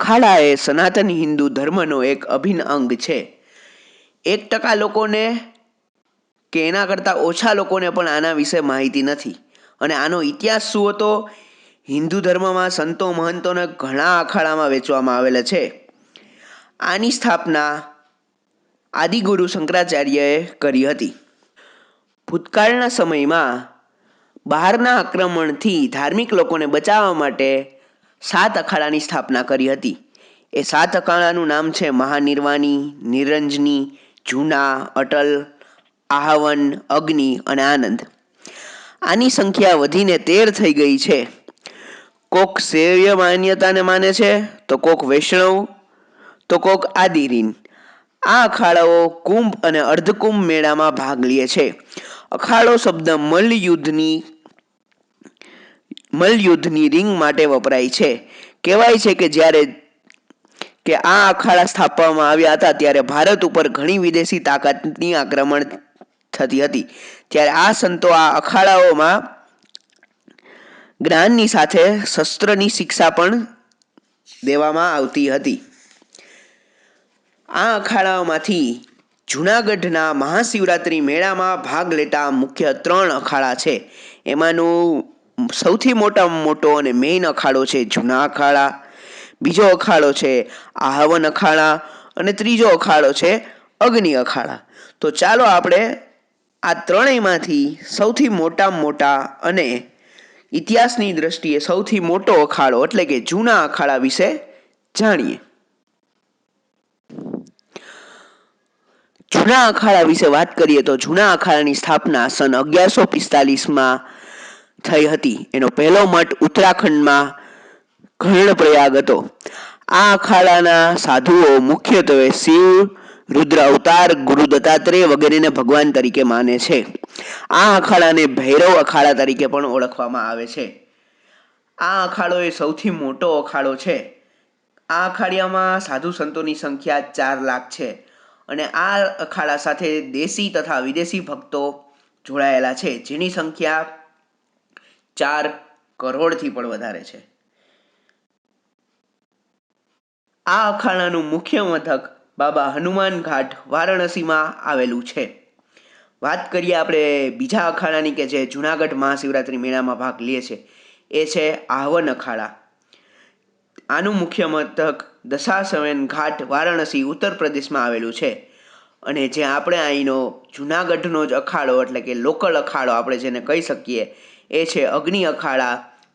અખાડા એ સનાતન હિન્દુ ધર્મનો એક અભિન્ન અંગ છે. 1% લોકોને કે એના કરતાં ઓછા લોકોને પણ આના વિશે માહિતી નથી. અને આનો ઇતિહાસ શું હતો? હિન્દુ ધર્મમાં સંતો મહંતોને ઘણા અખાડામાં વેચવામાં આવેલા છે. આની સ્થાપના આદિગુરુ શંકરાચાર્યએ કરી હતી. ભૂતકાળના સમયમાં બહારના આક્રમણથી ધાર્મિક લોકોને બચાવવા માટે 7 અખાડાની સ્થાપના કરી હતી. એ 7 અખાડાનું નામ છે મહાનિર્વાણી, નિરંજની, જૂના, અટલ, આહવન, અગ્નિ અને આનંદ. આની સંખ્યા વધીને 13 થઈ ગઈ છે. કોક શૈવ માન્યતાને માને છે, તો કોક વૈષ્ણવ, તો કોક આદિરીન. આ અખાડાઓ કુંભ અને અર્ધકુંભ મેળામાં ભાગ લે છે. અખાડો શબ્દ મલ્લયુદ્ધની રિંગ માટે વપરાય છે. કહેવાય છે કે જ્યારે આ અખાડા સ્થાપવામાં આવ્યા હતા ત્યારે ભારત ઉપર ઘણી વિદેશી તાકાતની આક્રમણ થતી હતી. ત્યારે આ સંતો આ અખાડાઓમાં જ્ઞાનની સાથે શસ્ત્રની શિક્ષા પણ દેવામાં આવતી હતી. આ અખાડાઓમાંથી જૂનાગઢના મહાશિવરાત્રિ મેળામાં ભાગ લેતા મુખ્ય 3 અખાડા છે. એમાંનું સૌથી મોટામાં મોટો અને મેઇન અખાડો છે જૂના અખાડા, બીજો અખાડો છે આહવન અખાડા અને ત્રીજો અખાડો છે અગ્નિ અખાડા. તો ચાલો આપણે આ ત્રણેયમાંથી સૌથી મોટા અને ઇતિહાસની દ્રષ્ટિએ સૌથી મોટો અખાડો એટલે કે જૂના અખાડા વિશે જાણીએ. જૂના અખાડા વિશે વાત કરીએ તો જૂના અખાડાની સ્થાપના સન 1145માં થઈ હતી. એનો પહેલો મઠ ઉત્તરાખંડમાં કર્ણપ્રયાગ હતો. આ અખાડાના સાધુઓ મુખ્યત્વે શિવ, રુદ્ર અવતાર, ગુરુ દત્તાત્રેય વગેરેને ભગવાન તરીકે માને છે. આ અખાડાને ભૈરવ અખાડા તરીકે પણ ઓળખવામાં આવે છે. આ અખાડો એ સૌથી મોટો અખાડો છે. આ અખાડિયામાં સાધુ સંતોની સંખ્યા 4 લાખ છે અને આ અખાડા સાથે દેશી તથા વિદેશી ભક્તો જોડાયેલા છે, જેની સંખ્યા 4 કરોડથી પણ વધારે છે. આ અખાડાનું મુખ્ય મથક બાબા હનુમાન ઘાટ વારાણસીમાં આવેલું છે. વાત કરીએ આપણે બીજા અખાડાની કે જે જૂનાગઢ મહાશિવરાત્રિ મેળામાં ભાગ લે છે, એ છે આહવન અખાડા. આનું મુખ્ય મથક દશાશ્વમેધ ઘાટ વારાણસી ઉત્તર પ્રદેશમાં આવેલું છે. અને જે આપણે અહીંનો જૂનાગઢનો જ અખાડો એટલે કે લોકલ અખાડો આપણે જેને કહી શકીએ એ છે અગ્નિ અખાડા,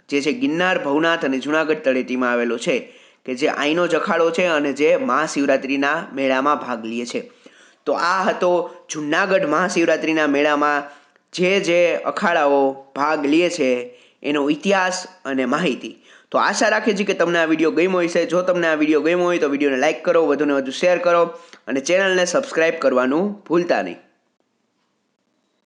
જે છે ગિરનાર, ભવનાથ અને જૂનાગઢ તળેટીમાં આવેલો છે, કે જે અહીંનો જ અખાડો છે અને જે મહાશિવરાત્રિના મેળામાં ભાગ લે છે. તો આ હતો જૂનાગઢ મહાશિવરાત્રિના મેળામાં જે અખાડાઓ ભાગ લે છે એનો ઇતિહાસ અને માહિતી. તો આશા રાખીએ છીએ કે તમને આ વિડીયો ગમ્યો હશે. જો તમને આ વિડીયો ગમ્યો હોય તો વિડીયોને લાઇક કરો, વધુને વધુ શેર કરો અને ચેનલને સબસ્ક્રાઈબ કરવાનું ભૂલતા નહીં.